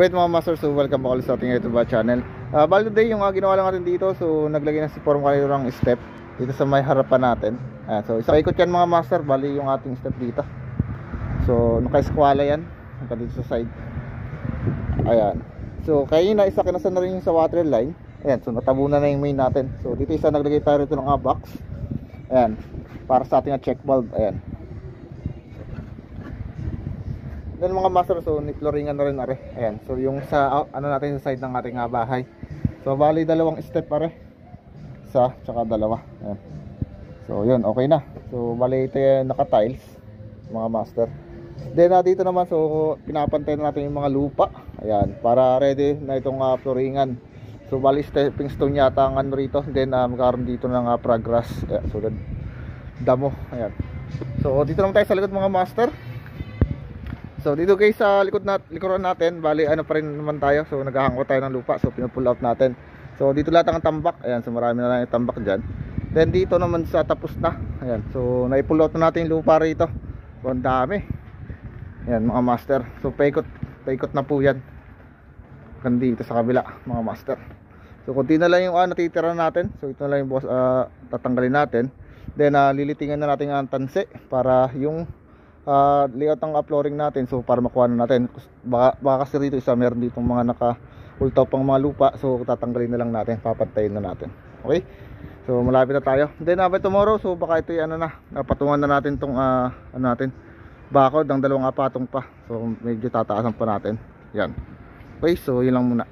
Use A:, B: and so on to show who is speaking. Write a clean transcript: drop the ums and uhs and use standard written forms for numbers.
A: Alright mga master, so welcome back ulit sa ating YouTube channel. Bali today yung ginawa lang natin dito, so naglagay na si form kanilurang step dito sa may harapan natin. So isang ikot yan mga master, bali yung ating step dito. So naka-eskwala yan, naka dito sa side. Ayan. So kaya na isa kinasan na rin yung sa water line. Ayan, so natabunan na yung main natin. So dito isa naglagay tayo rito ng box. Ayan, para sa ating check valve. Ayan. Then mga master, so ni-flooringan na rin are. Ayan, so yung sa ano natin sa side ng ating bahay. So bali dalawang step are. Isa, tsaka dalawa. Ayan. So yun, okay na. So bali ito yung naka-tiles mga master. Then dito naman, so pinapantay na natin yung mga lupa. Ayan, para ready na itong flooringan. So bali stepping stone yata ang ano rito. Then magkaroon dito ng progress. Ayan, so damo. Ayan. So dito naman tayo sa likod mga master. So dito guys sa likuran natin, bali ano pa rin naman tayo. So naghahangko tayo ng lupa, so pinupull out natin. So dito lahat ang tambak. Ayan, so marami na lang yung tambak dyan. Then dito naman sa tapos na. Ayan, so naipull out na natin yung lupa rito. So ang dami. Ayan mga master. So paikot na po yan hanggang dito sa kabila mga master. So konti na lang yung natitira natin. So ito na lang yung tatanggalin natin. Then lilitingan na natin ang tanse para yung layout ng flooring natin, so para makuha na natin. Baka kasi rito isa meron ditong mga naka-ultaw pang mga lupa, so tatanggalin na lang natin, papantayin na natin. Okay, so malapit na tayo. Then by tomorrow, so baka ito ano na, patungan na natin tong ano natin, bakod ng dalawang patong pa. So medyo tataasan pa natin. Yan. Okay, so yun lang muna.